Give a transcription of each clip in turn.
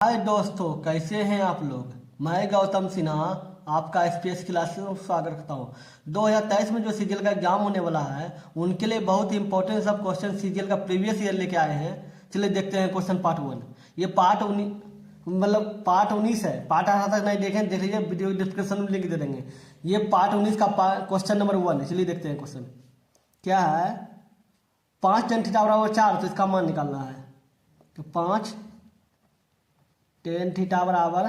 हाय दोस्तों, कैसे हैं आप लोग। मैं गौतम सिन्हा आपका स्पेस क्लास में स्वागत करता हूँ। 2023 में जो सीजीएल का एग्जाम होने वाला है उनके लिए बहुत इंपॉर्टेंट सब क्वेश्चन सीजीएल का प्रीवियस ईयर लेके आए हैं। चलिए देखते हैं क्वेश्चन पार्ट 1। ये पार्ट 19 है। पार्ट 18 तक नहीं देखें, देख लीजिए, वीडियो डिस्क्रिप्शन में लिंक दे देंगे। ये पार्ट 19 का क्वेश्चन नंबर 1 है। चलिए देखते हैं क्वेश्चन क्या है। 5 tan थीटा बराबर 4, तो इसका मान निकालना है। तो 5 tan थीटा बराबर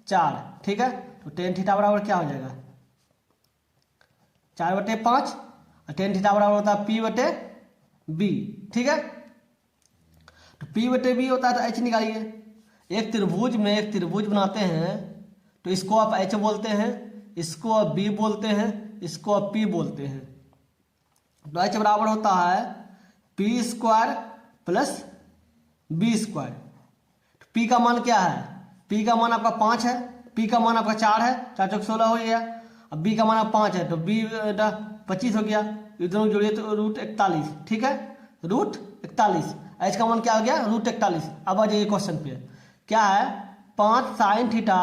4, ठीक है। तो tan थीटा बराबर क्या हो जाएगा, 4/5, और tan थीटा बराबर होता है P/B, ठीक है। तो P/B होता है तो H निकालिए। एक त्रिभुज में एक त्रिभुज बनाते हैं तो इसको आप H बोलते हैं, इसको आप B बोलते हैं, इसको आप P बोलते हैं। तो H बराबर होता है P² + B²। P का मान क्या है, P का मान आपका 5 है, P का मान आपका 4 है, 4 चौक 16 हो गया। अब B का मान आप 5 है तो B 25 हो गया। ये दोनों जोड़िए तो √41, ठीक है, √41। H का मान क्या हो गया, √41। अब आ जाइए क्वेश्चन पे, क्या है, 5 sin थीटा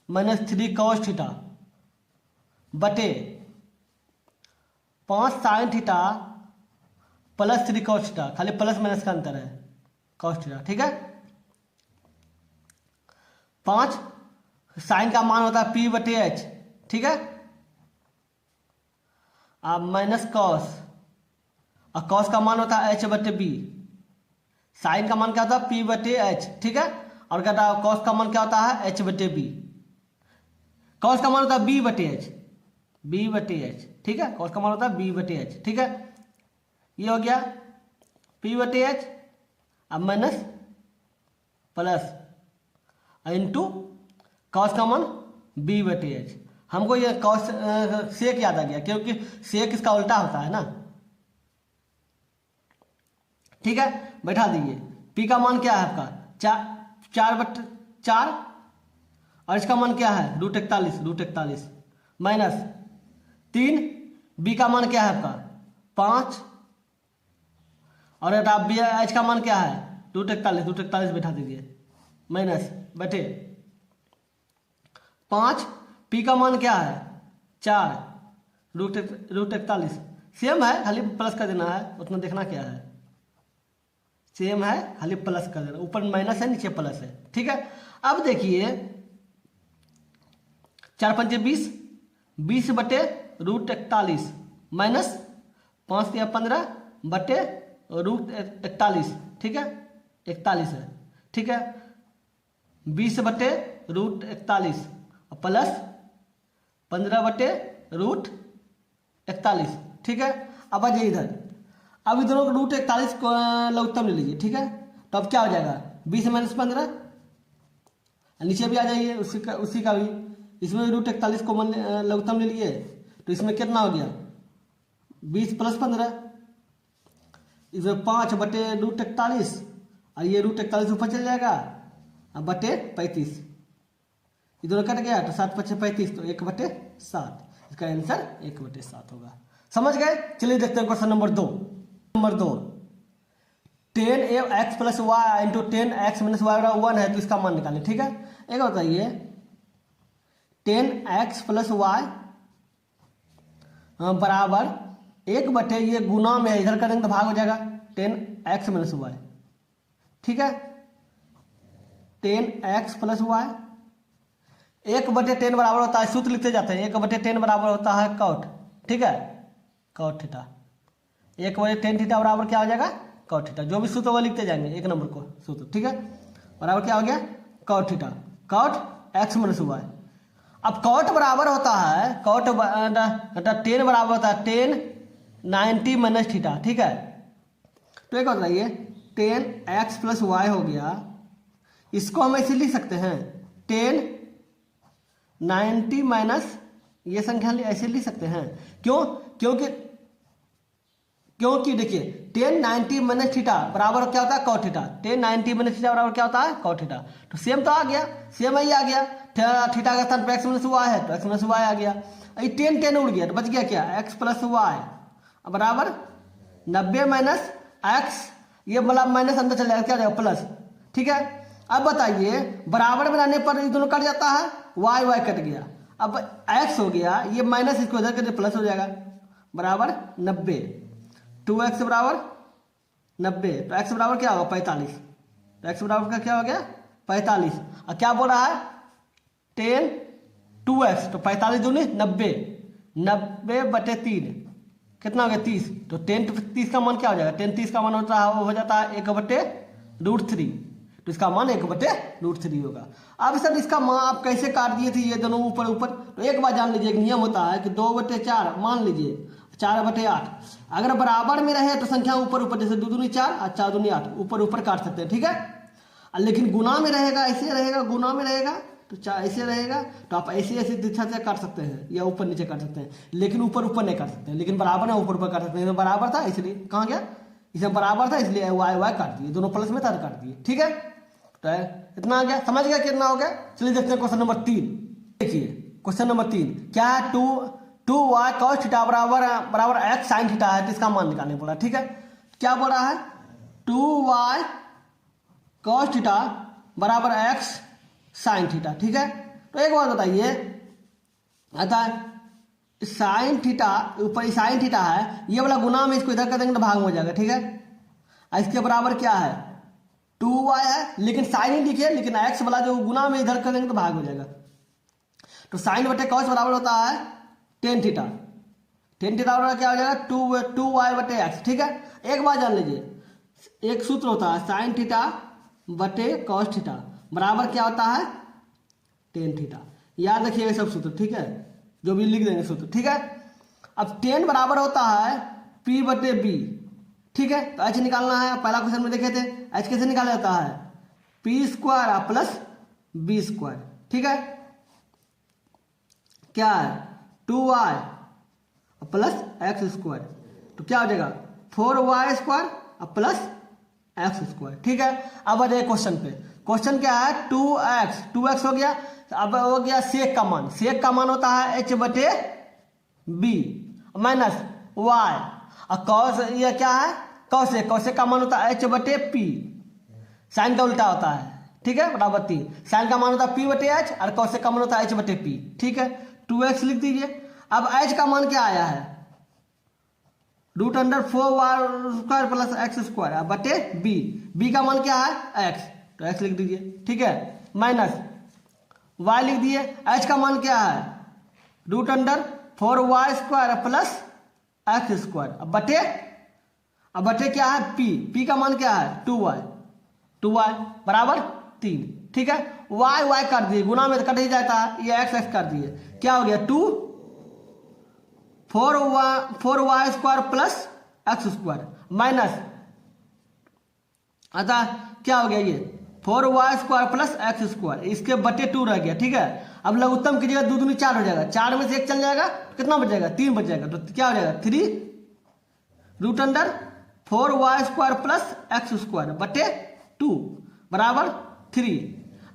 - 3 cos थीटा बटे 5 sin थीटा + 3 cos थीटा, खाली प्लस माइनस का अंतर है, cos थीटा, ठीक है। 5 साइन का मान होता है P/H, ठीक है। अब माइनस कॉस, और कॉस का मान होता है H/B। साइन का मान क्या होता है P/H, ठीक है। और क्या होता है, कॉस का मान क्या होता है H/B। कॉस का मान होता है B/H, ठीक है। कॉस का मान होता है B/H, ठीक है। ये हो गया P/H, अब माइनस प्लस इंटू कॉस का मान B/H। हमको ये कॉस सेक याद आ गया क्योंकि सेक इसका उल्टा होता है ना, ठीक है। बैठा दीजिए। P का मान क्या है आपका 4/4, और इसका मान क्या है √41 माइनस 3। B का मान क्या है आपका 5, और H का मान क्या है √41 बैठा दीजिए, माइनस बटे 5। P का मान क्या है 4, √41 सेम है, खाली प्लस कर देना है, उतना देखना क्या है, सेम है, खाली प्लस कर देना। ऊपर माइनस है, नीचे प्लस है, ठीक है। अब देखिए 4×5 20, 20 बटे √41 माइनस 5 × 15 बटे √41, ठीक है, 41 है, ठीक है। 20 बटे √41 प्लस 15 बटे √41, ठीक है। अब आ जाइए इधर। अब इधर √41 को लघुत्तम ले लीजिए, ठीक है। तो अब क्या हो जाएगा 20 - 15, नीचे भी आ जाइए उसी का भी। इसमें √41 को लघुत्तम ले लिए तो इसमें कितना हो गया 20 + 15, इसमें 5 बटे √41, और ये √41 ऊपर चल जाएगा, अब बटे 35, इधर कट गया तो 7×5 = 35, तो 1/7। इसका आंसर 1/7 होगा। समझ गए। चलिए देखते हैं question number 2। 10x + y into 10x - y बराबर 1 है, तो इसका मान निकालें, ठीक है। एक बताइए 10x + y बराबर 1 बटे, ये गुना में है, इधर करेंगे तो भाग हो जाएगा 10x - y, ठीक है। 10x + y 1/10 बराबर होता है, सूत्र लिखते जाते हैं, 1/10 बराबर होता है cot, ठीक है, cot थीटा। 1/10 थीटा बराबर क्या हो जाएगा cot थीटा। जो भी सूत्र वो लिखते जाएंगे, 1 नंबर को सूत्र, ठीक है। बराबर क्या हो गया cot theta, cot x - y। अब cot बराबर होता है, cot 10 बराबर होता है 10 90 - थीटा, ठीक है। तो एक बताइए 10x + y हो गया, इसको हम ऐसे लिख सकते हैं 10 90 - ये संख्या ऐसे लिख सकते हैं, क्यों, क्योंकि देखिए 10 90 - थीटा बराबर क्या होता है cot थीटा। 10 90 - थीटा बराबर क्या होता है cot थीटा। तो सेम तो आ गया, सेम ही आ गया। थीटा का स्थान पर x - y है तो x - y आ गया। ये 10 उड़ गया तो बच गया क्या x + y बराबर 90 - x, ये मतलब माइनस अंदर चल जाएगा, क्या हो जाएगा प्लस, ठीक है। अब बताइए बराबर बनाने पर ये दोनों कट जाता है, वाई वाई कट गया, अब एक्स हो गया, ये माइनस इसको इधर करके प्लस हो जाएगा, बराबर 90। 2x बराबर 90, तो x बराबर क्या होगा 45, तो x बराबर का क्या हो गया 45। और क्या बोल रहा है 10 2x, तो 45 दूनी 90, 90/3 कितना हो गया 30, तो 10/30 का मान क्या हो जाएगा, 10/30 का मान होता है वो हो जाता है 1/√3, तो इसका मान 1/√3 होगा। अब सर इसका मान आप कैसे काट दिए थे ये दोनों ऊपर ऊपर, तो एक बार जान लीजिए एक नियम होता है कि 2/4 मान लीजिए 4/8, अगर बराबर में रहे तो संख्या ऊपर ऊपर, जैसे 2 दूनी 4 और 4 दूनी 8 ऊपर ऊपर काट सकते हैं, ठीक है। लेकिन गुना में रहेगा, ऐसे रहेगा, गुना में रहेगा तो ऐसे रहेगा, तो आप ऐसे ऐसे दिशा से काट सकते हैं या ऊपर नीचे काट सकते हैं, लेकिन ऊपर ऊपर नहीं काट सकते हैं। लेकिन बराबर है ऊपर ऊपर काट सकते हैं, बराबर था इसलिए कहाँ गया, इसमें बराबर था इसलिए वाई वाई काट दिए, दोनों प्लस में था काट दिए, ठीक है। तो इतना आ गया, समझ गया कितना हो गया। चलिए देखते हैं क्वेश्चन नंबर 3। देखिए क्वेश्चन नंबर 3 क्या है, 2y cos थीटा बराबर x sin थीटा है, तो इसका मान निकालने बोला, ठीक है। क्या बोल रहा है 2y cos थीटा बराबर x sin थीटा, ठीक है। तो एक बात बताइए, आता है साइन थीटा ऊपर साइन थीटा है, ये वाला गुना में इसको इधर कर देंगे तो भाग में हो जाएगा, ठीक है। इसके बराबर क्या है 2y है, लेकिन साइन ही लिखिए, लेकिन x वाला जो गुना में इधर कर देंगे तो भाग हो जाएगा। तो साइन बटे कॉस बराबर होता है टेन थीटा, टेन थीटा बराबर क्या हो जाएगा 2y/x, ठीक है। एक बात जान लीजिए, एक सूत्र होता है साइन थीटा बटे कॉस थीटा बराबर क्या होता है टेन थीटा, याद रखिएगा सब सूत्र, ठीक है, जो भी लिख देंगे सूत्र, ठीक है। अब टेन बराबर होता है p/b, ठीक है। तो h निकालना है, पहला क्वेश्चन में देखे थे h कैसे निकाला जाता है p² प्लस b², ठीक है। क्या है 2y प्लस x², तो क्या हो जाएगा 4y² प्लस x², ठीक है। अब आ जाए क्वेश्चन पे, क्वेश्चन क्या है 2x हो गया, अब हो गया सेक का मान, सेक का मान होता है h/b माइनस y, और कॉस ये क्या है कौशे का मान होता है h/p, साइन का उल्टा होता है, ठीक है, बराबर 3, साइन का मान होता है p/h और कौशे का मान होता है h/p, ठीक है। 2x लिख दीजिए। अब h का मान क्या आया है √4y² प्लस x² बटे b का मान क्या है x, तो x लिख दीजिए, ठीक है, माइनस y लिख दिए, h का मान क्या है √4y² प्लस x², अब बटे क्या है p का मान क्या है 2y बराबर 3, ठीक है। y काट दिए, गुना में कट ही जाता है, ये x काट दिए, क्या हो गया 4y² प्लस x² माइनस अतः क्या हो गया ये 4y² प्लस x², इसके बटे 2 रह गया, ठीक है। अब लघुत्तम की जगह 2 दूनी 4 हो जाएगा, 4 में से 1 चल जाएगा, कितना बच जाएगा 3 बच जाएगा, तो क्या हो जाएगा 3√4y² प्लस x² बटे 2 बराबर 3,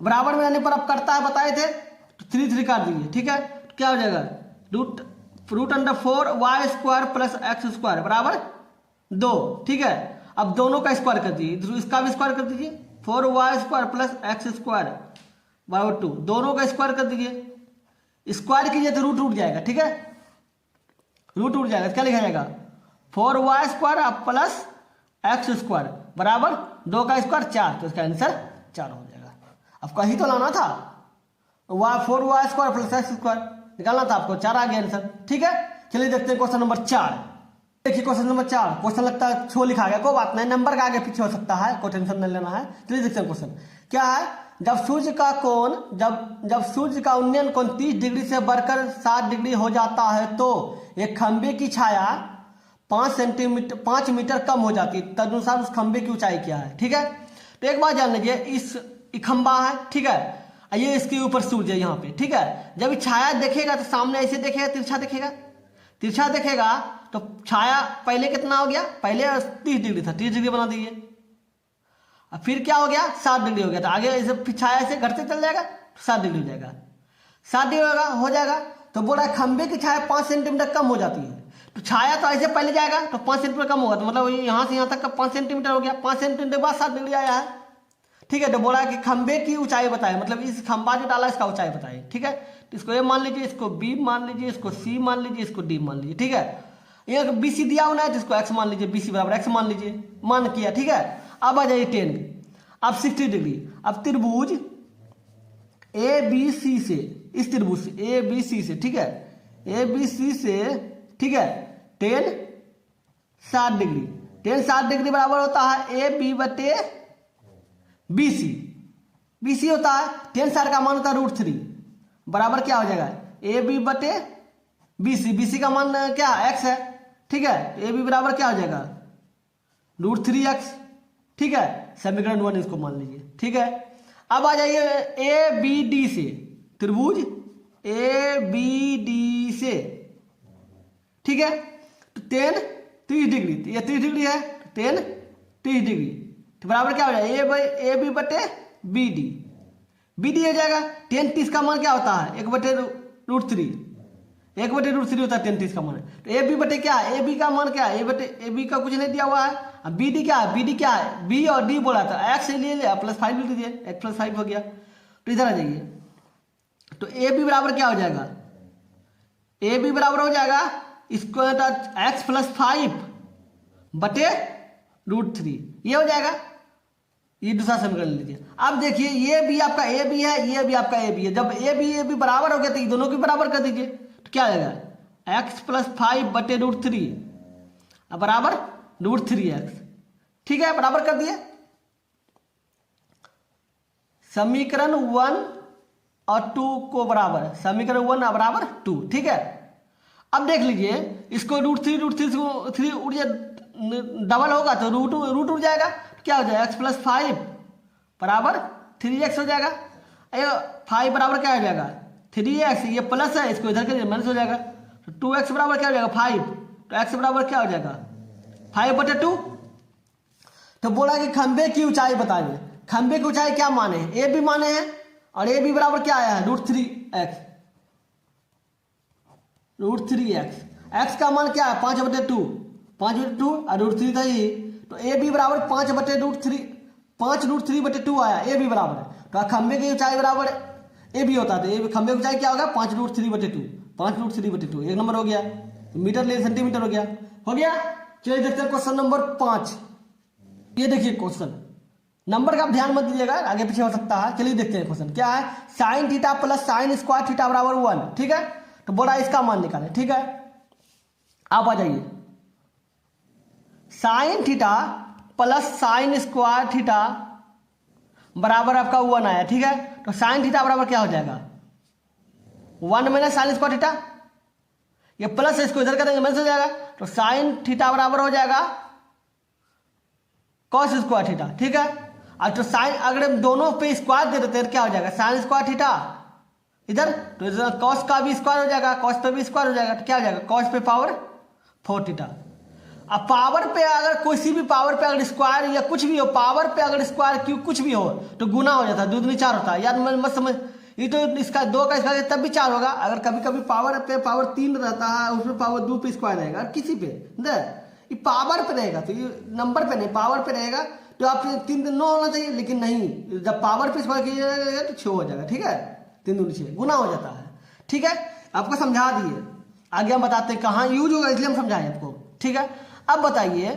बराबर में आने पर अब करता है बताए थे, तो 3 काट दीजिए, ठीक है। तो क्या हो जाएगा √4y² प्लस x² बराबर 2, ठीक है। अब दोनों का स्क्वायर कर दीजिए, इसका भी स्क्वायर कर दीजिए, 4y² प्लस x² बराबर 2, दोनों का स्क्वायर कर दीजिए, स्क्वायर कीजिए तो रूट उठ जाएगा, ठीक है, रूट उठ जाएगा, क्या लिखा जाएगा 4y² प्लस x² बराबर 2 का स्क्वायर 4, तो इसका आंसर 4 हो जाएगा। अब कहीं तो लाना था 4y² प्लस x² निकालना था आपको, 4 आ गया आंसर, ठीक है। चलिए देखते हैं क्वेश्चन नंबर 4। देखिए क्वेश्चन नंबर 4, क्वेश्चन लगता है छो लिखा गया, कोई बात नहीं, नंबर का आगे पीछे हो सकता है, कोई टेंशन नहीं लेना है। चलिए देखते हैं क्वेश्चन क्या है, जब सूर्य का कोण जब सूर्य का उन्नयन कोण 30 डिग्री से बढ़कर 60 डिग्री हो जाता है तो एक खंबे की छाया 5 मीटर कम हो जाती है, तदनुसार उस खंबे की ऊंचाई क्या है, ठीक है। तो एक बात जान लीजिए, इस खंबा है, ठीक है, ये इसके ऊपर सूर्य है यहाँ पे, ठीक है। जब छाया देखेगा तो सामने ऐसे देखेगा, तिरछा देखेगा, तो छाया पहले कितना हो गया, पहले 30 डिग्री था, 30 डिग्री बना दीजिए, अब फिर क्या हो गया 60 डिग्री हो गया, तो आगे ऐसे फिर छाया ऐसे घटते चल जाएगा, 60 डिग्री हो जाएगा, 60 डिग्री हो जाएगा। तो बोला खंबे की छाया 5 सेंटीमीटर कम हो जाती है, तो छाया तो ऐसे पहले जाएगा तो 5 सेंटीमीटर कम होगा, तो मतलब यहाँ से यहाँ तक का 5 सेंटीमीटर हो गया, 5 सेंटीमीटर बाद 60 डिग्री आया है, ठीक है। तो बोला कि खंबे की ऊंचाई बताए, मतलब इस खंबा जो डाला इसका ऊंचाई बताए, ठीक है। तो इसको ए मान लीजिए, इसको बी मान लीजिए, इसको सी मान लीजिए, इसको डी मान लीजिए, ठीक है। ये बी सी दिया हुआ है, जिसको एक्स मान लीजिए, बी सी बराबर एक्स मान लीजिए, मान किया, ठीक है। अब आ जाइए 10, अब 60 डिग्री। अब त्रिभुज ए बी सी से, इस त्रिभुज से ए बी सी से, ठीक है, ए बी सी से, ठीक है, 10 60 डिग्री, 10 60 डिग्री बराबर होता है ए बी बटे बी सी। बी सी होता है 10 60 का मान होता है √3, बराबर क्या हो जाएगा ए बी बटे बी सी। बी सी का मान क्या एक्स है, ठीक है। ए बी बराबर क्या हो जाएगा √3x, ठीक है। समीकरण 1 इसको मान लीजिए, ठीक है। अब आ जाइए ए बी डी से, त्रिभुज ए बी डी से, ठीक है। तो 10 30 डिग्री, ये 30 डिग्री है, 10 30 डिग्री, तो बराबर क्या हो जाएगा ए बी बटे बी डी। बी डी हो जाएगा 10 30 का मान क्या होता है 1/√3, 1/√3 होता है 10 30 का मान। तो ए बी बटे क्या है, ए बी का मान क्या है, ए बी का कुछ नहीं दिया हुआ है। अब बी डी क्या है, बी डी क्या है, बी और डी बोला था, एक्स ले लिया +5 लिख दीजिए, x +5 हो गया। तो इधर आ जाइए, तो ए बी बराबर क्या हो जाएगा, ए बी बराबर हो जाएगा इसको x +5 बटे √3, ये हो जाएगा। ये दूसरा समीकरण लीजिए। अब देखिए ये भी आपका ए बी है, ये भी आपका ए बी है। जब ए बी बराबर हो गया तो ये दोनों की बराबर कर दीजिए, तो क्या आ जाएगा x +5 बटे √3 बराबर √3x, ठीक है, बराबर कर दिए। समीकरण 1 और 2 को बराबर, समीकरण 1 बराबर 2, ठीक है। अब देख लीजिए इसको √3 उड़ जाए, डबल होगा तो रूट उड़ जाएगा, क्या हो जाएगा x +5 बराबर 3x हो जाएगा। 5 बराबर क्या हो जाएगा 3x, ये प्लस है, इसको इधर के माइनस हो जाएगा। तो 2x बराबर क्या हो जाएगा 5, तो x बराबर क्या हो जाएगा 5/2। तो बोला कि खंबे की ऊंचाई बताइए। खंबे की ऊंचाई क्या माने हैं, ए बी माने हैं, और ए बी बराबर क्या आया है √3x, √3x। x का मान क्या है 5/2, 5/2 और √3 था ही, तो ए बी बराबर 5/√3, 5√3/2 आया, ए बी बराबर है। तो खंबे की ऊंचाई बराबर ए बी होता है, तो ए बी खंबे की ऊंचाई क्या होगा 5√3/2, 5√3/2, एक नंबर हो गया। तो मीटर ले सेंटीमीटर हो गया, हो गया। चलिए देखते हैं क्वेश्चन नंबर 5। ये देखिए क्वेश्चन, नंबर का आप ध्यान मत दीजिएगा, आगे पीछे हो सकता है। चलिए देखते हैं क्वेश्चन क्या है, sin theta + sin square theta बराबर 1, ठीक है। तो बोला इसका मान निकाले, ठीक है। आप आ जाइए, sin theta + sin square theta बराबर आपका 1 आया, ठीक है। तो sin थीटा बराबर क्या हो जाएगा 1 - sin स्क्वायर थीटा, ये प्लस है, इसको इधर करेंगे माइनस हो जाएगा। तो sin थीटा बराबर हो जाएगा cos स्क्वायर थीटा, ठीक है। और तो साइन अगर दोनों पे स्क्वायर दे देते हैं क्या हो जाएगा sin स्क्वायर थीटा इधर, तो इधर cos का भी स्क्वायर हो जाएगा, cos पे भी स्क्वायर हो जाएगा, तो क्या हो जाएगा cos पे पावर 4 थीटा। अब पावर पे अगर किसी भी पावर पे अगर स्क्वायर या कुछ भी हो, पावर पे अगर स्क्वायर क्यों कुछ भी हो तो गुना हो जाता है, 2 दूनी 4 होता है, यार मत समझ, ये तो इसका 2 का स्क्वायर तब भी 4 होगा। अगर कभी कभी पावर पे पावर 3 रहता है, उसमें पावर 2 पे स्क्वायर रहेगा, किसी पे ये पावर पे रहेगा, तो ये नंबर पे नहीं पावर पे रहेगा, तो आप 3 9 होना चाहिए, लेकिन नहीं, जब पावर पे स्क्वायर कीजिएगा तो 6 हो जाएगा, ठीक है। 3 दूनी 6 गुना हो जाता है, ठीक है। आपको समझा दिए, आगे हम बताते हैं कहाँ यूज होगा, इसलिए हम समझाएं आपको, ठीक है। अब बताइए,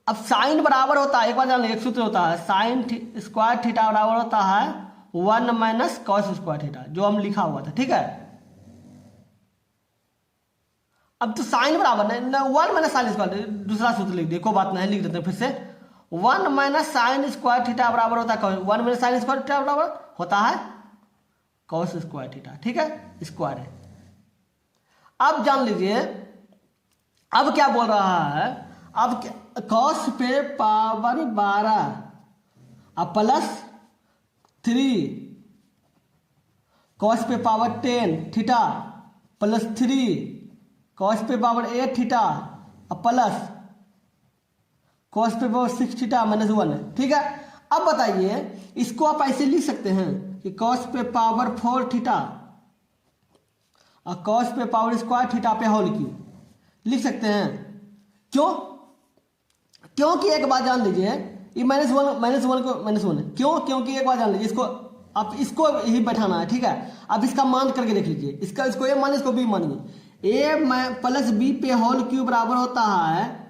अब साइन बराबर होता है, एक बार जान लीजिए, एक सूत्र होता है साइन स्क्वायर थीटा बराबर होता है 1 - cos स्क्वायर थीटा, जो हम लिखा हुआ था, ठीक है। अब तो साइन बराबर नहीं 1 - sin स्क्वायर, दूसरा सूत्र लिख देखो, बात नहीं लिख देते फिर से। 1 - sin स्क्वायर थीटा बराबर होता है 1 - sin स्क्वायर थीटा बराबर होता है cos स्क्वायर थीटा, ठीक है, स्क्वायर है। अब जान लीजिए, अब क्या बोल रहा है, अब cos पे पावर 12 अब +3 cos पे पावर 10 थीटा +3 cos पे पावर 8 थीटा प्लस cos पे पावर 6 थीटा -1, ठीक है। अब बताइए, इसको आप ऐसे लिख सकते हैं कि cos पे पावर 4 थीटा और cos पे पावर स्क्वायर थीटा पे होल क्यूब लिख सकते हैं। क्यों? क्योंकि एक बात जान लीजिए, ये -1 को -1 क्यों? क्योंकि एक बात जान लीजिए, इसको आप इसको ही बैठाना है, ठीक है। अब इसका मान करके देख लीजिए, इसको ए मानिए, इसको बी मानिए। ए प्लस बी पे होल क्यू बराबर होता है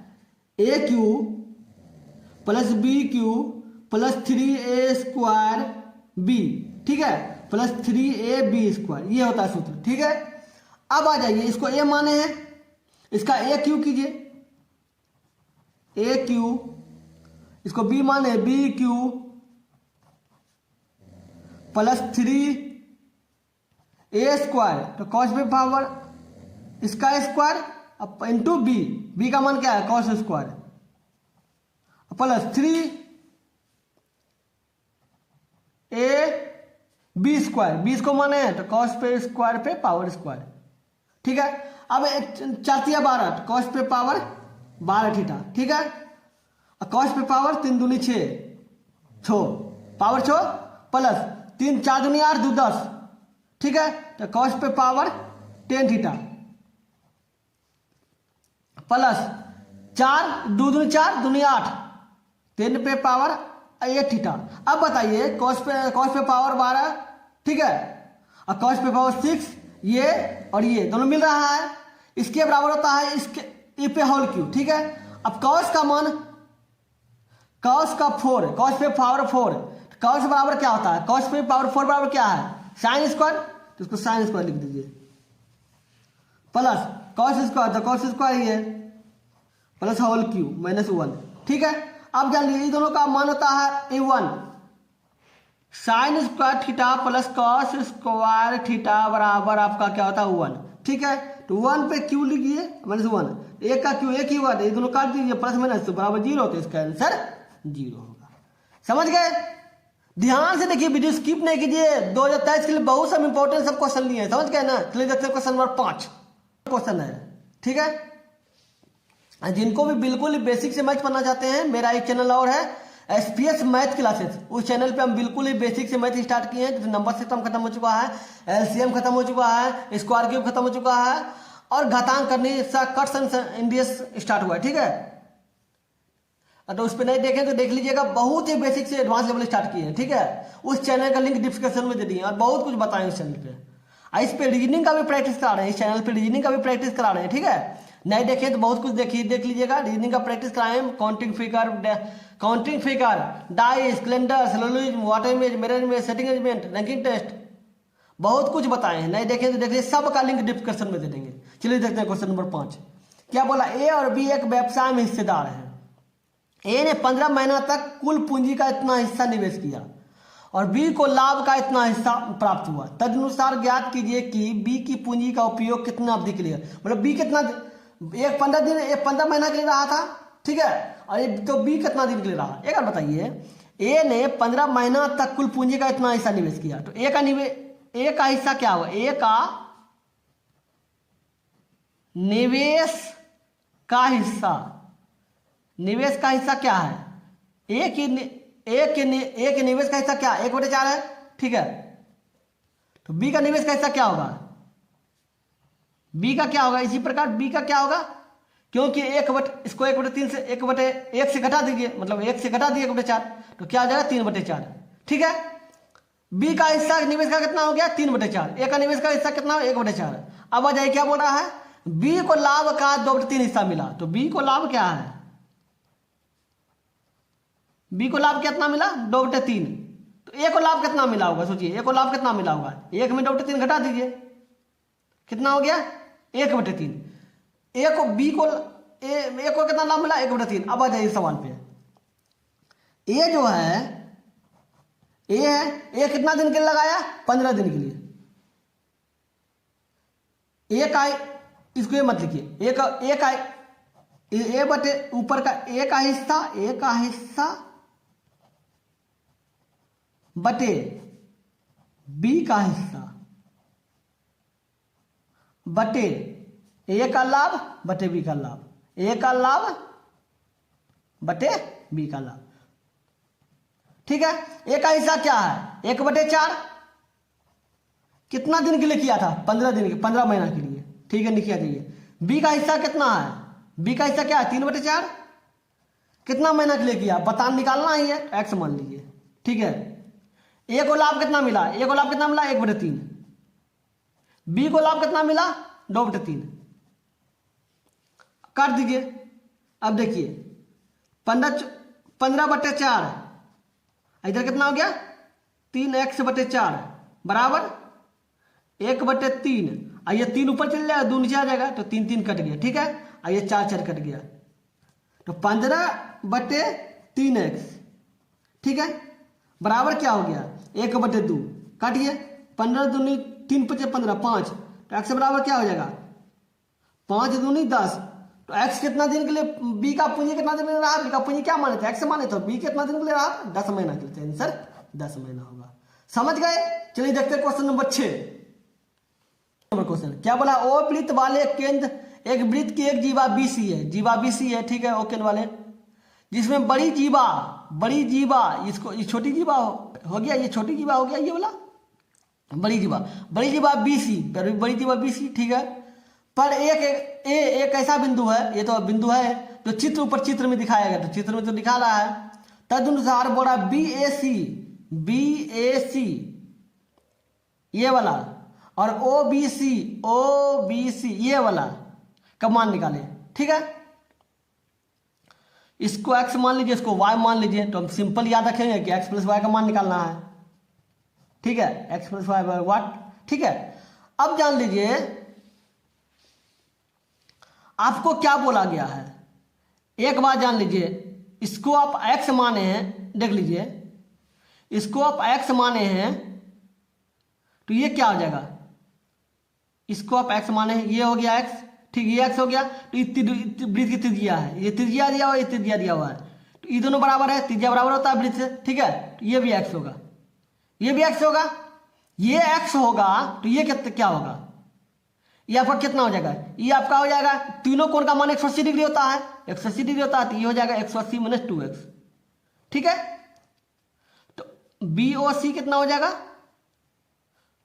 A cube plus B cube plus 3a² B, ठीक है, प्लस 3ab², ये होता है सूत्र, ठीक है। अब आ जाइए, इसको ए माने हैं, इसका ए क्यू कीजिए, ए क्यू, इसको बी माने बी क्यू प्लस 3a², तो कॉस पे पावर इसका स्क्वायर इंटू बी का मान क्या है cos square, plus 3ab², B इसको माने हैं तो कॉस पे स्क्वायर पे पावर स्क्वायर, ठीक है। अब 4 12, कॉस पे पावर 12 थीटा, ठीक है। कॉस पे पावर 3 दूनी 6 पावर 6 प्लस 3 4 दूनी 8 2 10, ठीक है। तो कॉस पे पावर 10 थीटा प्लस 4 2 दूनी 4 दूनी 8 10 पे पावर 8 थीटा। अब बताइए कॉस पे पावर 12, ठीक है, और कॉस पे पावर 6, ये और ये दोनों मिल रहा है, इसके बराबर होता है इसके ई पे होल क्यू, ठीक है। अब कॉस का मान कॉस का 4, कॉस पे पावर 4, कॉस बराबर क्या होता है, कॉस पे पावर 4 बराबर क्या है साइन स्क्वायर, तो इसको साइन स्क्वायर लिख दीजिए, प्लस कॉस स्क्वायर, तो कॉस स्क्वायर ये प्लस होल क्यू -1, ठीक है। अब जान लीजिए दोनों का मान होता है A1 sine square theta plus cos square theta बराबर आपका क्या होता है 1, ठीक है। तो 1 पे क्यू लिखिए -1, एक का क्यू एक ही 1, ये दोनों काट दीजिए, प्लस माइनस तो बराबर 0, तो इसका आंसर 0 होगा। समझ गए? ध्यान से देखिए, वीडियो स्किप नहीं कीजिए। 2023 के लिए बहुत सब इंपॉर्टेंट सब क्वेश्चन लिए हैं, समझ गए ना। चलिए देखते हैं क्वेश्चन नंबर 5 क्वेश्चन है, ठीक है। जिनको भी बिल्कुल बेसिक से मैथ पढ़ना चाहते हैं, मेरा एक चैनल और है SPS मैथ क्लासेस, उस चैनल पे हम बिल्कुल ही बेसिक से मैथ स्टार्ट किए हैं। जैसे नंबर सिस्टम खत्म हो चुका है, LCM खत्म हो चुका है, स्क्वायर क्यूब खत्म हो चुका है, और घातांक करने सा कट्स एंड इंडियस स्टार्ट हुआ है, ठीक है। तो उस पर नहीं देखें तो देख लीजिएगा, बहुत ही बेसिक से एडवांस लेवल स्टार्ट किए हैं, ठीक है। उस चैनल का लिंक डिस्क्रिप्शन में दे दिए और बहुत कुछ बताएं इस चैनल पे। इस पे रीजनिंग का भी प्रैक्टिस करा रहे हैं, इस चैनल पे रीजनिंग का भी प्रैक्टिस करा रहे हैं, ठीक है। नहीं देखे तो बहुत कुछ देख लीजिएगा, रीजनिंग का प्रैक्टिस कराएं, counting figure, dice, calendar, syllogism, water image, mirror image, setting arrangement, ranking test, बहुत कुछ बताए हैं। नहीं देखें तो देखिए, सब का लिंक डिस्क्रिप्शन में दे देंगे। चलिए देखते हैं क्वेश्चन नंबर 5 क्या बोला। ए और बी एक व्यवसाय में हिस्सेदार है। ए ने 15 महीना तक कुल पूंजी का इतना हिस्सा निवेश किया और बी को लाभ का इतना हिस्सा प्राप्त हुआ। तदनुसार ज्ञात कीजिए कि बी की पूंजी का उपयोग कितना अवधि के लिए, मतलब बी कितना, एक 15 महीना के लिए रहा था, ठीक है, और ये तो बी कितना दिन के लिए रहा। एक बार बताइए, ए ने 15 महीना तक कुल पूंजी का इतना हिस्सा निवेश किया, तो ए का हिस्सा क्या हुआ, ए का निवेश का हिस्सा क्या है, ए के निवेश का हिस्सा क्या है 1/4 है, ठीक है। तो बी का निवेश का हिस्सा क्या होगा, बी का क्या होगा, इसी प्रकार बी का क्या होगा, क्योंकि इसको 1/3 से 1 से घटा दीजिए, मतलब 1 से घटा दिए 1/4, तो क्या आ जाएगा 3/4, ठीक है। बी का हिस्सा निवेश का कितना हो गया 3/4, ए का निवेश का हिस्सा कितना हो 1/4। अब आ जाए क्या बोल रहा है, बी को लाभ का 2/3 हिस्सा मिला, तो बी को लाभ क्या है, बी को लाभ कितना मिला 2/3, तो ए को लाभ कितना मिला होगा, सोचिए ए को लाभ कितना मिला होगा, 1 में 2/3 घटा दीजिए, कितना हो गया 1/3। ए को कितना लाभ मिला 1/3। अब आ जाइए सवाल पे, ए जो है ए कितना दिन के लिए लगाया 15 दिन के लिए। ए का, इसको ये मत लिखिए, ए बटे ऊपर का ए का हिस्सा बटे बी का हिस्सा बटे ए का लाभ बटे बी का लाभ, ए का लाभ बटे बी का लाभ, ठीक है। ए का हिस्सा क्या है 1/4, कितना दिन के लिए किया था 15 दिन के, 15 महीना के लिए, ठीक है, लिखिए जाइए। बी का हिस्सा कितना है, बी का हिस्सा क्या है 3/4, कितना महीना के लिए किया, बता निकालना ही है, एक्स मान लीजिए, ठीक है। ए को लाभ कितना मिला, ए को लाभ कितना मिला 1/3, बी को लाभ कितना मिला 2/3, काट दीजिए। अब देखिए 15/4, इधर कितना हो गया 3x/4 बराबर 1/3, और ये 3 ऊपर चल जाएगा, 2 नीचे आ जाएगा, तो 3 3 कट गया, ठीक है। और ये 4 4 कट गया, तो 15/3x, ठीक है, बराबर क्या हो गया 1/2, काटिए 15 दूनी 3 5 15 5, तो x बराबर क्या हो जाएगा 5 दूनी 10। तो x कितना दिन के लिए, b का पूंजी कितना दिन के लिए रहा, b का पूंजी क्या माने थे x माने, तो b कितना दिन के लिए रहा 10 महीना के लिए, आंसर 10 महीना होगा। समझ गए। चलिए देखते हैं क्वेश्चन नंबर 6। क्वेश्चन क्या बोला, ओ वृत्त वाले केंद्र, एक वृत्त की एक जीवा BC है, जीवा BC है, ठीक है, ओ केंद्र वाले, जिसमें बड़ी जीवा इसको, ये छोटी जीवा हो गया, ये छोटी जीवा हो गया, ये वाला बड़ी जीवा BC, बड़ी जीवा BC, ठीक है। पर एक ऐसा बिंदु है, ये तो बिंदु है जो चित्र ऊपर चित्र में दिखाया गया, तो चित्र में तो दिखा रहा है, तदनुसार बोला BAC ये वाला और OBC ये वाला का मान निकाले, ठीक है। इसको x मान लीजिए, इसको y मान लीजिए, तो हम सिंपल याद रखेंगे कि x + y का मान निकालना है, ठीक है, x + y वाट, ठीक है। अब जान लीजिए आपको क्या बोला गया है, एक बात जान लीजिए, इसको आप x माने हैं, देख लीजिए, इसको आप x माने हैं, तो ये क्या हो जाएगा, इसको आप x माने हैं, ये हो गया x, ठीक, ये x हो गया, तो वृत्त की त्रिज्या है, ये त्रिज्या दिया हुआ है, ये त्रिज्या दिया हुआ है, तो ये दोनों बराबर है, त्रिज्या बराबर होता है वृत्त से, ठीक है, तो ये भी x होगा, ये भी x होगा, ये x होगा, तो ये क्या होगा, ये आपका कितना हो जाएगा, ये आपका हो जाएगा, तीनों कोण का मान 180 डिग्री होता है, 180 डिग्री होता है, तो ये हो जाएगा 180 - 2x, ठीक है। तो BOC कितना हो जाएगा,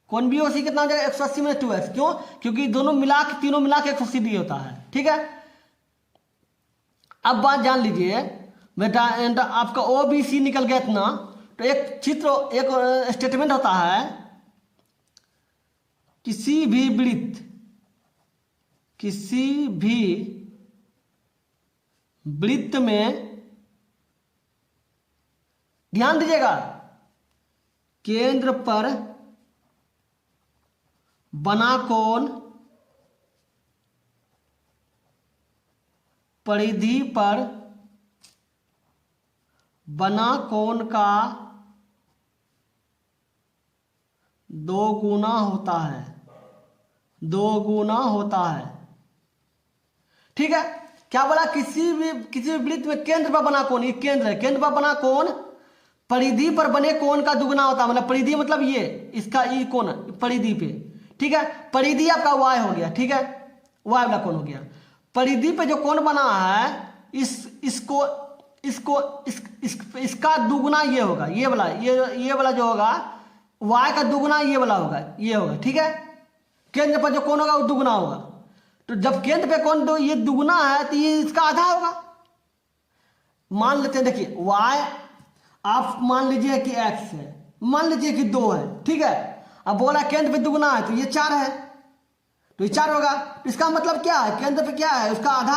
कौन BOC कितना हो जाएगा 180 - 2x, क्यों, क्योंकि तीनों मिला के 180 डिग्री होता है, ठीक है। अब बात जान लीजिए बेटा, आपका OBC निकल गया इतना, तो एक चित्र, एक स्टेटमेंट होता है, किसी भी वृत्त में, ध्यान दीजिएगा, केंद्र पर बना कोण परिधि पर बना कोण का 2 गुना होता है, ठीक है। क्या बोला, किसी भी वृत्त में केंद्र पर बना कोण, ये केंद्र है, केंद्र पर बना कोण परिधि पर बने कोण का दुगुना होता है, मतलब परिधि मतलब ये इसका ये कोण परिधि पे, ठीक है, परिधि आपका y हो गया, ठीक है, y वाला कोण हो गया, परिधि पे जो कोण बना है इसका दुगुना ये होगा, ये वाला जो होगा y का दुगुना ये वाला होगा, ये होगा, ठीक है। केंद्र पर जो कोण होगा वो दुगुना होगा, तो जब केंद्र पे कोण तो ये दुगुना है, तो ये इसका आधा होगा। मान लेते हैं, देखिए y आप मान लीजिए कि x है, मान लीजिए कि 2 है, ठीक है। अब बोला केंद्र पे दुगुना है, तो ये 4 है, तो ये 4 होगा, तो इसका मतलब क्या है, केंद्र पे क्या है, उसका आधा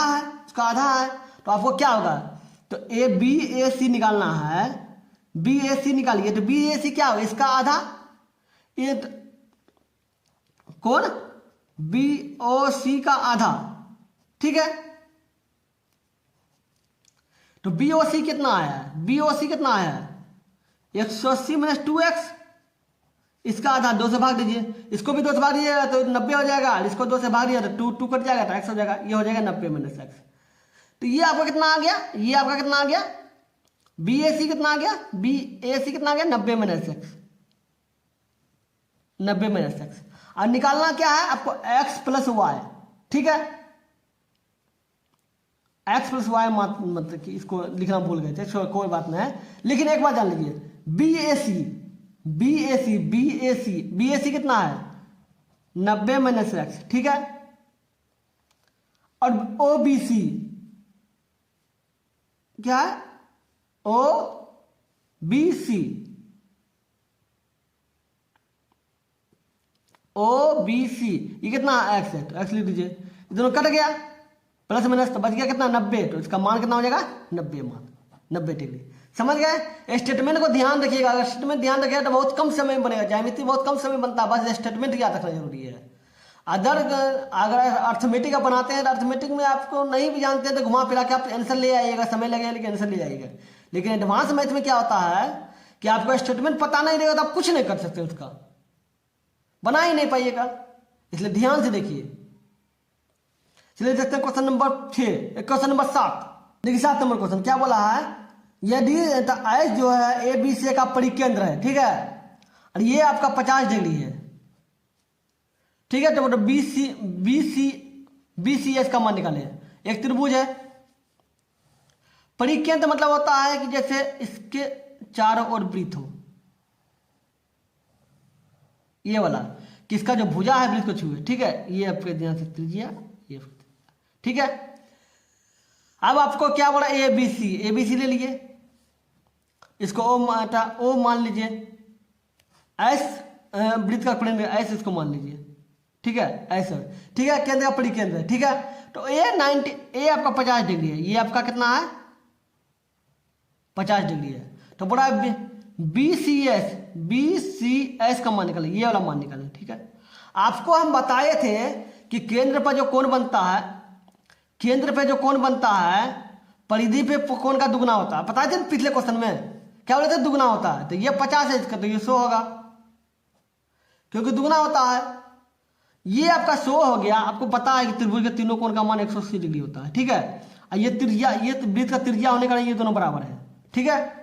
है, तो आपको क्या होगा, तो BAC निकालना है, BAC निकालिए, तो BAC क्या होगा, इसका आधा, ये कौन BOC का आधा, ठीक है। तो BOC कितना आया है, BOC कितना आया है 180 - 2x, इसका आधा 2 से भाग दीजिए, इसको भी 2 से भाग दीजिएगा तो 90 हो जाएगा, इसको 2 से भाग दिया तो 2 कट जाएगा, तो x हो जाएगा, ये हो जाएगा 90 - x। तो ये आपका कितना आ गया, ये आपका कितना आ गया, BAC कितना आ गया, BAC कितना आ गया 90 - x, 90 - x। और निकालना क्या है आपको, x + y, ठीक है, x + y, मतलब कि इसको लिखना भूल गए थे, कोई बात नहीं है, लेकिन एक बात जान लीजिए, BAC कितना है 90 - x, ठीक है। और OBC क्या है, O B C, O B C, ये कितना एक्स है, तो एक्स लिख दीजिए, दोनों कट गया, प्लस माइनस तो बच गया कितना 90, तो इसका मान कितना हो जाएगा 90 मान, 90 डिग्री। समझ गए। स्टेटमेंट को ध्यान रखिएगा, अगर स्टेटमेंट ध्यान रखिएगा तो बहुत कम समय में बनेगा, ज्यामिति बहुत कम समय बनता है, बस स्टेटमेंट याद रखना जरूरी है। अगर अर्थमेटिक आप बनाते हैं तो अर्थमेटिक में आपको नहीं भी जानते हैं तो घुमा फिरा के आप आंसर ले आइएगा, समय लगेगा लेकिन आंसर ले आइएगा। लेकिन एडवांस मैथ में क्या होता है कि आपको स्टेटमेंट पता नहीं रहेगा तो आप कुछ नहीं कर सकते, उसका बना ही नहीं पाइएगा, इसलिए ध्यान से देखिए। चलिए देखते हैं क्वेश्चन नंबर 6, क्वेश्चन नंबर 7। देखिए 7 नंबर क्वेश्चन क्या बोला है, यदि एस जो है ए बी सी का परिकेंद्र है, ठीक है, और ये आपका 50 डिग्री है, ठीक है, तो मतलब बी सी एस का मान निकाले। एक त्रिभुज है, परिकेंद्र मतलब होता है कि जैसे इसके चारों ओर वृत्त हो, ये वाला किसका जो भुजा है वृत्त को छुए, ठीक है, ये आपके ध्यान से त्रिज्या, ये ठीक है। अब आपको क्या बोला, ए बी सी ले लीजिए, इसको ओ मान लीजिए, एस वृत्त का परिकेंद्र एस, इसको मान लीजिए, ठीक है, ऐसा, ठीक है, केंद्र का परिकेंद्र है, ठीक है। तो ए आपका 50 डिग्री है, ये आपका कितना है 50 डिग्री है, तो बोला बी सी एस का मान निकालें, ये वाला मान निकालें, ठीक है। आपको हम बताए थे कि केंद्र पर जो कोण बनता है, केंद्र पे जो कोण बनता है परिधि पे कोण का दुगना होता है, बताए थे पिछले क्वेश्चन में, क्या बोले थे दुगना होता है, तो ये 50 है इसका, तो ये 100 होगा, क्योंकि दुगना होता है। ये आपका 100 हो गया, आपको पता है कि त्रिभुज के तीनों कोण का मान 180 डिग्री होता है, ठीक है। ये त्रिज्या, ये वृत्त का त्रिज्या होने का ये दोनों बराबर है, ठीक है।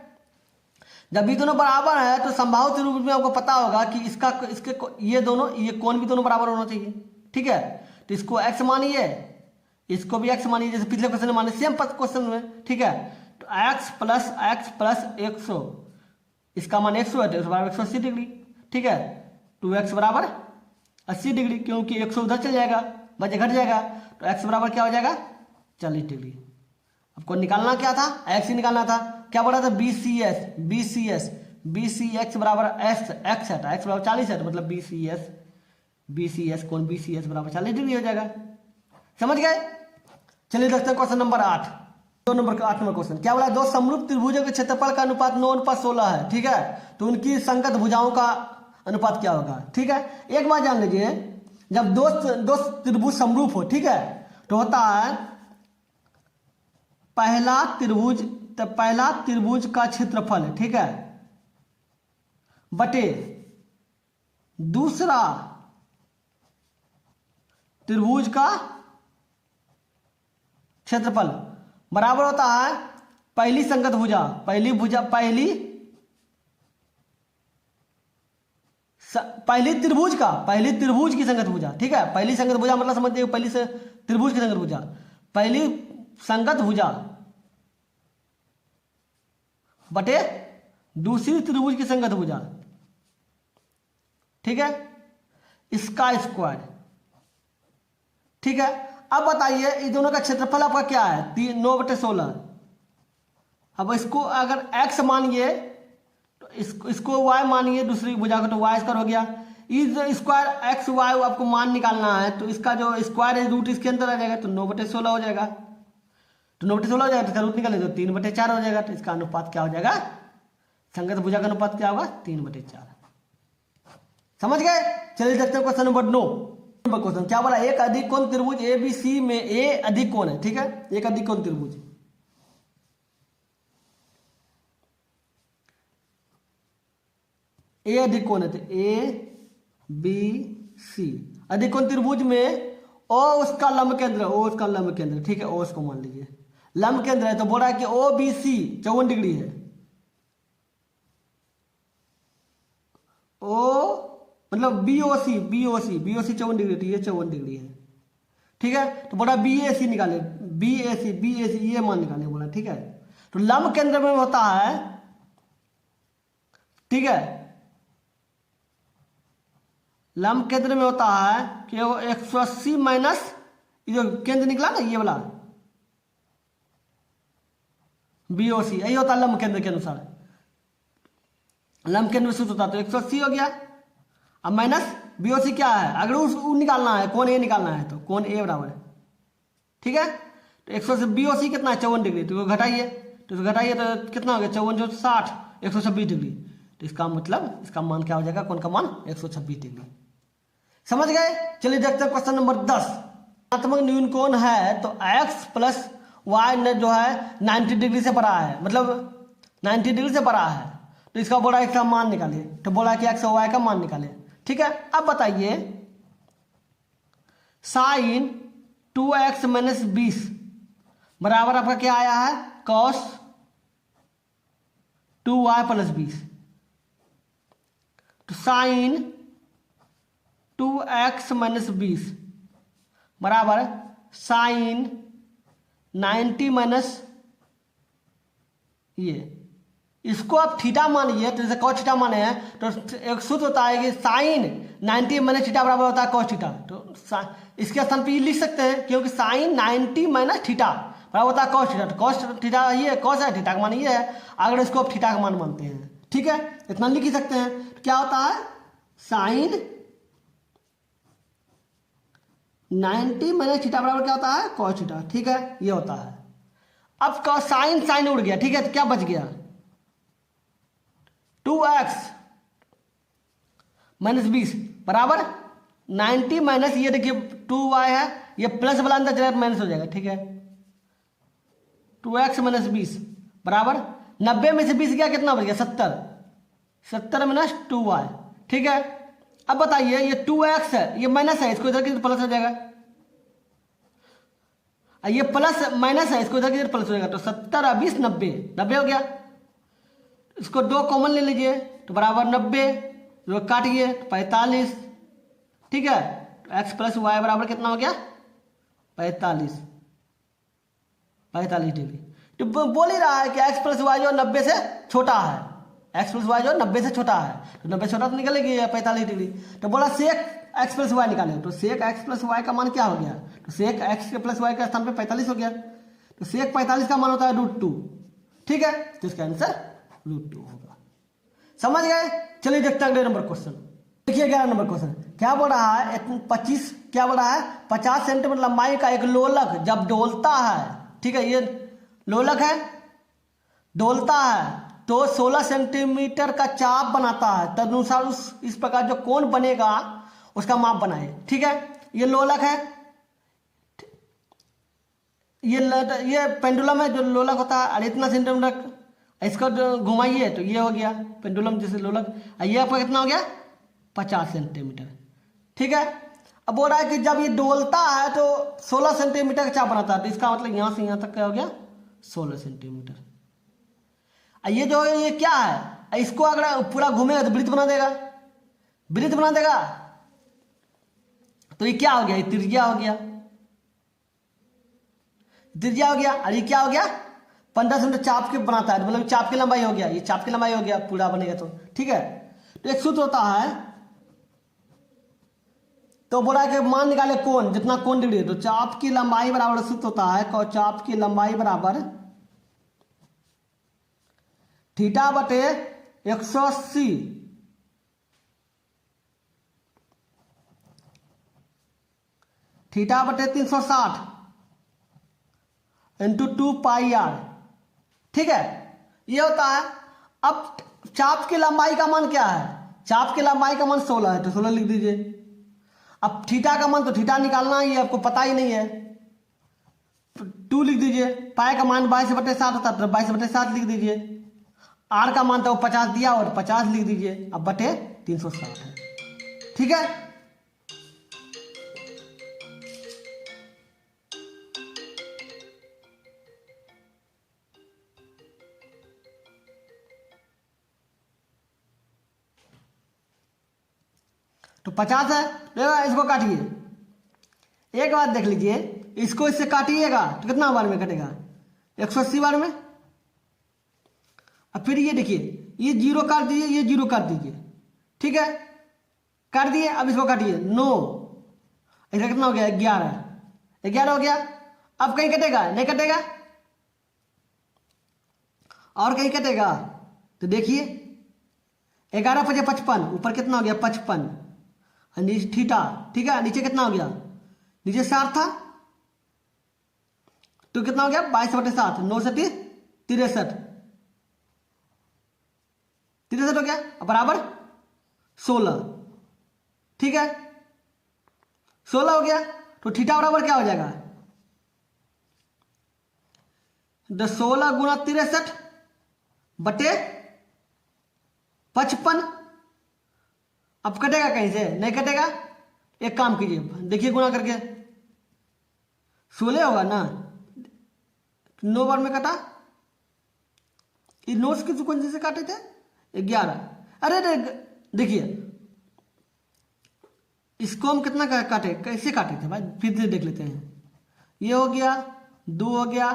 जब ये दोनों बराबर है तो संभावित रूप में आपको पता होगा कि इसके ये दोनों, ये कोण भी दोनों बराबर होना चाहिए, ठीक है। तो इसको x मानिए, इसको भी x मानिए, जैसे पिछले क्वेश्चन में माने, सेम क्वेश्चन में, ठीक है। तो x प्लस 100, इसका मान 100 है तो इस बराबर 180 डिग्री, ठीक है। 2x बराबर 80 डिग्री, क्योंकि 100 उधर चल जाएगा, बचे घट जाएगा, तो x बराबर क्या हो जाएगा 40 डिग्री। आपको निकालना क्या था, x ही निकालना था। क्या बोला था, बी सी एक्स बराबर एक्स है, तो एक्स बराबर 40 है, तो मतलब बी सी एस कौन बी सी एस बराबर 40 डिग्री हो जाएगा। समझ गए। चलिए देखते हैं क्वेश्चन नंबर 8, 8 नंबर क्वेश्चन क्या बोला, दो समरूप त्रिभुजों के क्षेत्रफल का अनुपात 9:16 है, ठीक है, तो उनकी संगत भुजाओं का अनुपात क्या होगा, ठीक है। एक बात जान लीजिए, जब दो त्रिभुज समरूप हो, ठीक है, तो होता है पहला त्रिभुज का क्षेत्रफल, ठीक है, बटे दूसरा त्रिभुज का क्षेत्रफल बराबर होता है पहली संगत भुजा, पहली त्रिभुज की संगत भुजा, ठीक है। पहली संगत भुजा मतलब समझते हो, पहली से त्रिभुज की संगत भुजा, पहली संगत भुजा बटे दूसरी त्रिभुज की संगत भुजा, ठीक है, इसका स्क्वायर, ठीक है। अब बताइए इस दोनों का क्षेत्रफल आपका क्या है, 9/16। अब इसको अगर x मानिए तो इसको y मानिए, दूसरी भुजा को, तो y स्क्वायर हो गया। इस स्क्वायर x y आपको मान निकालना है, तो इसका जो स्क्वायर है रूट इसके अंदर आ जाएगा, तो 9/16 हो जाएगा। तो 9/16 हो जाएगा, तो रूट निकाले तो 3/4 हो जाएगा। तो इसका अनुपात क्या हो जाएगा, संगत भुजा का अनुपात क्या होगा 3/4। समझ गए। चलिए देखते हैं क्वेश्चन नंबर 9 क्वेश्चन क्या बोला, एक अधिक कोण त्रिभुज ए बी सी में ए अधिक कोण है, ठीक है, एक अधिक कोण त्रिभुज, ए अधिक कोण है, तो ए बी सी अधिक कोण त्रिभुज में ओ उसका लंब केंद्र, ठीक है, ओ उसको मान लीजिए लंब केंद्र है, तो बोल रहा है कि ओ बी सी 54 डिग्री है, ओ मतलब बी ओ सी 54 डिग्री, तो ये 54 डिग्री है, ठीक है। तो बोला बी ए सी निकाले, बी ए सी ये मान निकाले बोला, ठीक है। तो लंब केंद्र में होता है, ठीक है, लंब केंद्र में होता है कि वो 180 माइनस ये जो केंद्र निकला ना ये वाला BOC, यही होता है लंब केंद्र के अनुसार। लंब केंद्र सूत्र होता है तो 180 हो गया। अब माइनस BOC क्या है, अगर उस निकालना है, कोण A निकालना है तो कोण A बराबर है, ठीक है। तो 100 से BOC कितना है 54 डिग्री, तो घटाइए, तो घटाइए तो कितना हो गया 54 जो 60, 126 डिग्री। तो इसका मतलब इसका मान क्या हो जाएगा, कोण का मान 126 डिग्री। समझ गए। चलिए देखते हैं क्वेश्चन नंबर 10। ऋणात्मक न्यून कोण है तो x प्लस वाई ने जो है 90 डिग्री से बड़ा है, मतलब 90 डिग्री से बड़ा है, तो इसका बोला इसका मान निकालिए। तो बोला कि x और y का मान निकाले, ठीक है। अब बताइए साइन 2x माइनस 20 बराबर आपका क्या आया है, cos 2y प्लस 20। तो साइन 2x माइनस 20 बराबर साइन 90 माइनस ये, इसको आप थीटा मानिए, तो जैसे cos थीटा माने हैं तो एक सूत्र होता है कि साइन 90 माइनस थीटा बराबर होता है cos थीटा। तो इसके स्थान पे ये लिख सकते हैं, क्योंकि साइन 90 माइनस थीटा बराबर होता है cos थीटा। तो cos थीटा ये cos है, थीटा का मान ये है, अगर इसको आप थीटा का मान मानते हैं, ठीक है, इतना लिख ही सकते हैं। तो क्या होता है साइन 90 माइनस थीटा बराबर क्या होता है cos थीटा, ठीक है, ये होता है। अब साइन साइन उड़ गया, ठीक है, तो क्या बच गया 2x माइनस 20 बराबर 90 माइनस ये देखिए 2y है, ये प्लस वाला अंदर चला माइनस हो जाएगा, ठीक है। 2x माइनस 20 बराबर 90 में से 20 गया कितना बच गया 70, 70 माइनस 2y, ठीक है। अब बताइए ये 2x है, ये माइनस है, इसको इधर की प्लस हो जाएगा, ये प्लस माइनस है, इसको इधर की प्लस हो जाएगा। तो 70 और 20 90, 90 हो गया। इसको 2 कॉमन ले लीजिए तो बराबर 90, जो काटिए 45, ठीक है। तो x प्लस वाई बराबर कितना हो गया 45 डिग्री। तो बोल ही रहा है कि x प्लस वाई जो 90 से छोटा है, x प्लस वाई जो 90 से छोटा है, तो 90 छोटा तो निकलेगी 45 डिग्री। तो बोला सेक x प्लस वाई निकाले, तो सेक x प्लस वाई का मान क्या हो गया, तो सेक x प्लस वाई का स्थान पे 45 हो गया। तो सेक 45 का मान होता है √2, ठीक है। तो इसका आंसर √2 होगा। समझ गए। चलिए देखते हैं अगले नंबर क्वेश्चन। देखिए 11 नंबर क्वेश्चन क्या बोल रहा है, 25 क्या बोल रहा है 50 सेंटीमीटर लंबाई का एक लोलक जब डोलता है, ठीक है, ये लोलक है, डोलता है तो 16 सेंटीमीटर का चाप बनाता है, तदनुसार इस प्रकार जो कोण बनेगा उसका माप बनाए, ठीक है। ये लोलक है, ये पेंडुलम है जो लोलक होता है, और इतना सेंटीमीटर इसको घुमाइए तो ये हो गया पेंडुलम जैसे लोलक, ये आपका कितना हो गया 50 सेंटीमीटर, ठीक है। अब बोल रहा है कि जब ये डोलता है तो 16 सेंटीमीटर का चाप बनाता है, तो इसका मतलब यहाँ से यहाँ तक क्या हो गया 16 सेंटीमीटर। ये जो ये क्या है, इसको अगर पूरा घूमेगा तो वृत्त बना देगा, वृत्त बना देगा, तो ये क्या हो गया, ये त्रिज्या हो गया, त्रिज्या हो गया। और ये क्या हो गया 15 सेंटीमीटर चाप के बनाता है, मतलब चाप की लंबाई हो गया, ये चाप की लंबाई हो गया, पूरा बनेगा तो, ठीक है। तो एक सूत्र होता है, तो बोला है कि मान निकाले कोण, जितना कोण डिग्री है, तो चाप की लंबाई बराबर सूत्र होता है चाप की लंबाई बराबर थीटा बटे 180 थीटा बटे 360 इंटू 2πr, ठीक है, ये होता है। अब चाप की लंबाई का मान क्या है, चाप की लंबाई का मान 16 है, तो 16 लिख दीजिए। अब थीटा का मान तो थीटा निकालना ही है, आपको पता ही नहीं है, 2 लिख दीजिए। पाई का मान 22/7 होता है, तो 22/7 लिख दीजिए। आर का मान तो 50 दिया और 50 लिख दीजिए, अब बटे 360 है, ठीक है। तो 50 है, इसको काटिए। एक बात देख लीजिए, इसको इससे काटिएगा तो कितना बार में कटेगा 180 बार में। अब फिर ये देखिए, ये 0 काट दीजिए, ये 0 काट दीजिए, ठीक है, काट दिए। अब इसको काटिए 9, इसका कितना हो गया 11 हो गया। अब कहीं कटेगा नहीं, कटेगा और कहीं कटेगा? तो देखिए 11 5 55, ऊपर कितना हो गया 55, नीचे थीटा, ठीक है, नीचे कितना हो गया, नीचे 60 था तो कितना हो गया 22/7, 9 से 63 हो गया बराबर 16, ठीक है 16 हो गया। तो थीटा बराबर क्या हो जाएगा, 16 गुना 63 बटे 55। अब कटेगा कहीं से? नहीं कटेगा। एक काम कीजिए, देखिए गुना करके 16 होगा ना, 9 बार में कटा, ये 9 की कौन से काटे थे 11। अरे देखिए इसको हम कितना काटे, कैसे काटे थे भाई, फिर से देख लेते हैं। ये हो गया 2 हो गया,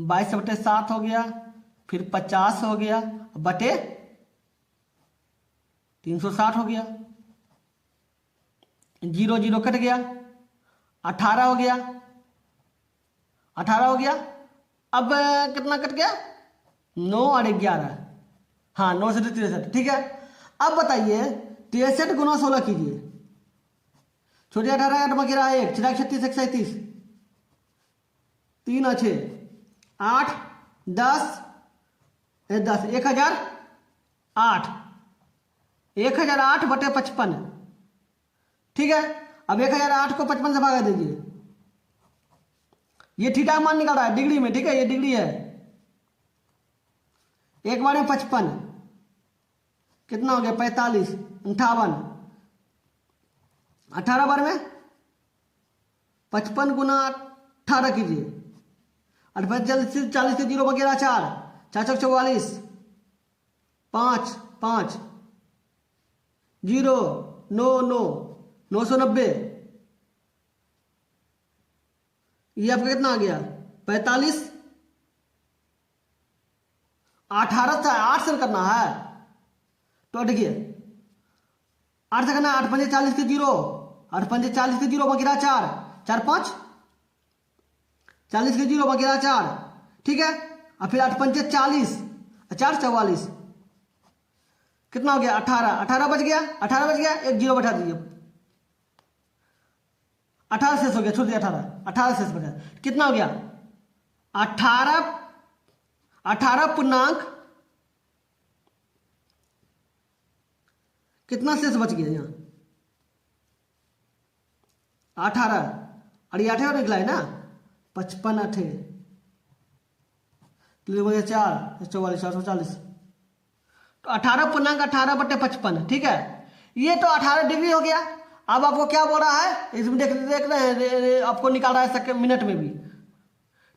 22/7 हो गया, फिर 50 हो गया बटे 360 हो गया, 0 0 कट गया, 18 हो गया, 18 हो गया। अब कितना कट गया, 9 और 11, हाँ 9 से 63, ठीक है। अब बताइए 63 गुना 16 कीजिए, छोटे 18 8 बकेरा 1 6 36 137, 3 और 6 8 10 10 1008, 1008 बटे 55, ठीक है। अब 1008 को 55 से भागा दीजिए, ये थीटा मान निकाल रहा है डिग्री में, ठीक है, ये डिग्री है। एक बार में 55 कितना हो गया 45 58, 18 बार में 55 गुना 18 कीजिए, 40 से 0 वगैरह 4 4 44 5 5 0 9 9 990, ये आपका कितना आ गया 45। 18 से 8 से करना है तो देखिए 8 से करना, 8 5 40 के 0, 8 5 40 के 0 वगैरह 4 4 5 40 के 0 वगैरह 4, ठीक है। और फिर 8 5 40 4 44, कितना हो गया 18 18 बच गया, 18 बच गया, एक 0 बैठा दीजिए, 18 शेष हो गया, छोड़ दिया 18 शेष बचा, कितना हो गया 18 पूर्णांक कितना शेष बच गया यहाँ 18, और ये 18 निकला है ना 55 8 4 44 440, तो 18 पूर्णांक 18 बटे 55, ठीक है। ये तो 18 डिग्री हो गया। अब आपको क्या बोल रहा है, इसमें देख रहे हैं आपको निकाल रहा है मिनट में भी,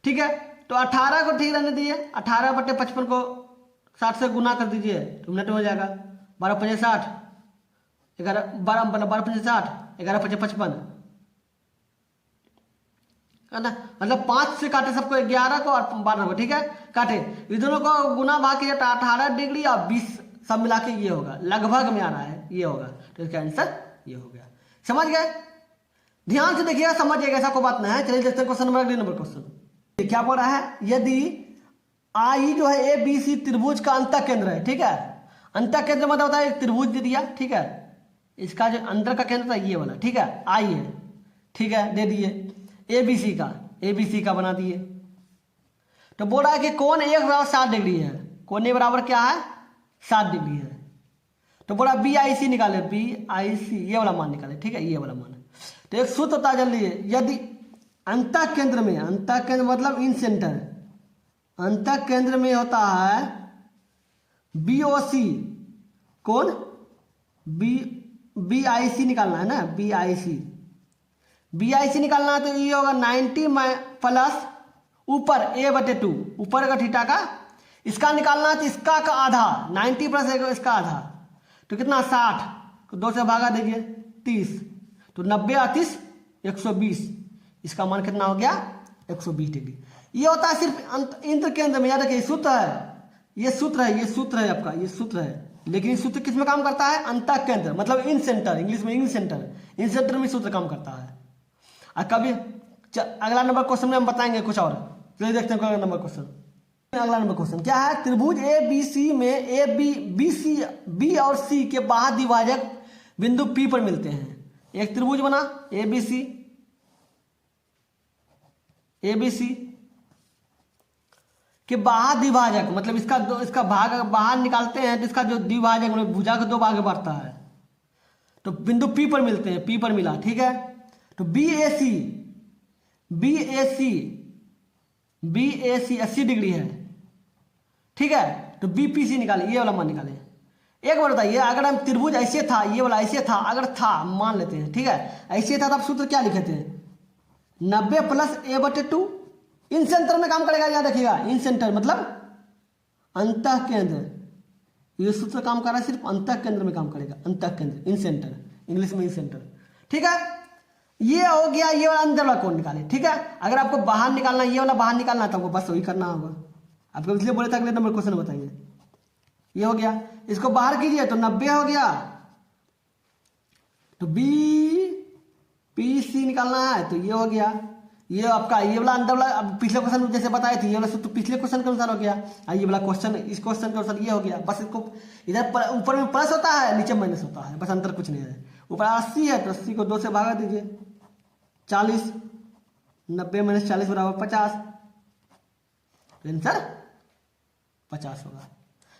ठीक है। तो 18 को ठीक रहने दीजिए, 18 बटे 55 को 60 से गुना कर दीजिए तो मिनट में हो जाएगा 12 5 60, 12 5 60, 11 5 55, है ना। मतलब 5 से काटे सबको, 11 को और 12 को, ठीक है, काटे, इस दोनों को गुना भाग कीजिए तो 18 डिग्री और 20 सब मिला के ये होगा, लगभग में आ रहा है, ये होगा, तो इसका आंसर ये हो गया। समझ गए? ध्यान से देखिएगा, समझिएगा, ऐसा कोई बात नहीं है। चलिए देखते हैं क्वेश्चन नंबर, अगले नंबर क्वेश्चन क्या बोल रहा है, यदि आई जो है ए बी सी त्रिभुज का अंतः केंद्र है, ठीक है। अंतः केंद्र मतलब होता है एक त्रिभुज दे दिया, ठीक है, इसका जो अंदर का केंद्र था ये वाला, ठीक है, आई है, ठीक है, दे दिए ए बी सी का बना दिए। तो बोल रहा है कि कोण 1 बराबर 7 डिग्री है, कोण ए बराबर क्या है 7 डिग्री है। तो बोला बी आई सी निकाले, बी आई सी ये वाला मान निकाले, ठीक है, ये वाला मान। तो एक सूत्र बता जल्दी, यदि अंतः केंद्र में, अंतः केंद्र मतलब इन सेंटर, अंतः केंद्र में होता है बी ओ सी, कौन बी आई सी निकालना है ना, बी आई सी निकालना है। तो ये होगा 90 प्लस ऊपर a बटे 2, ऊपर का थीटा का इसका निकालना है, तो इसका का आधा 90 प्लस इसका आधा, तो कितना 60 को 2 से भागा दीजिए 30, तो 90 और 30 120, इसका मान कितना हो गया 120 डिग्री। ये होता है सिर्फ इंद्र केंद्र में, याद रखिए सूत्र है, ये सूत्र है आपका, ये सूत्र है। लेकिन ये सूत्र किस में काम करता है, अंतः केंद्र मतलब इन सेंटर, इंग्लिश में इन सेंटर में सूत्र काम करता है। और कभी अगला नंबर क्वेश्चन में हम बताएंगे कुछ और। चलिए देखते हैं अगला नंबर क्वेश्चन अगला नंबर क्वेश्चन क्या है, त्रिभुज ए बी सी में A B B C B और सी के बाह्य द्विभाजक बिंदु P पर मिलते हैं। एक त्रिभुज बना ए बी सी के बाह्य द्विभाजक, मतलब इसका भाग बाहर निकालते हैं तो इसका जो द्विभाजक मतलब भुजा का दो भाग बढ़ता है, तो बिंदु P पर मिलते हैं, P पर मिला, ठीक है। तो बी ए सी 80 डिग्री है, ठीक है। तो बी पी सी निकाले, ये वाला मान निकाले। एक बार बताइए, अगर हम त्रिभुज ऐसे था, ये वाला ऐसे था, अगर था मान लेते हैं, ठीक है, ऐसे था तो आप सूत्र क्या लिखे थे, 90 प्लस a/2 इन सेंटर में काम करेगा, याद रखिएगा। इन सेंटर मतलब अंतः केंद्र, ये सूत्र काम कर रहा है सिर्फ अंतः केंद्र में काम करेगा, अंतः केंद्र, इन सेंटर, इंग्लिश में इन सेंटर, ठीक है। ये हो गया, ये वाला अंदर वाला कोण निकाले, ठीक है। अगर आपको बाहर निकालना, ये वाला बाहर निकालना तो आपको बस वही करना होगा। आपको इसलिए बोले था अगले नंबर क्वेश्चन बताइए। ये हो गया, इसको बाहर कीजिए तो 90 हो गया, तो बी पी सी निकालना है तो ये हो गया। ये आपका ये वाला अंदर वाला, अब पिछले क्वेश्चन जैसे बताए थे, ये वाला सूत्र पिछले क्वेश्चन के अनुसार हो गया, और ये वाला क्वेश्चन इस क्वेश्चन के अनुसार ये हो गया। बस इसको इधर ऊपर में प्लस होता है, नीचे माइनस होता है, बस अंतर कुछ नहीं है। ऊपर 80 है तो 80 को 2 से भागा दीजिए, 40, 90 - 40 बराबर 50, आंसर 50 होगा।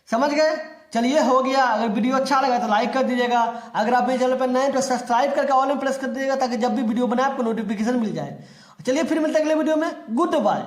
समझ गए? चलिए हो गया। अगर वीडियो अच्छा लगा तो लाइक कर दीजिएगा, अगर आप मेरे चैनल पर नए तो सब्सक्राइब करके ऑल में प्रेस कर दीजिएगा, ताकि जब भी वीडियो बनाए आपको नोटिफिकेशन मिल जाए। चलिए फिर मिलते हैं अगले वीडियो में, गुड बाय।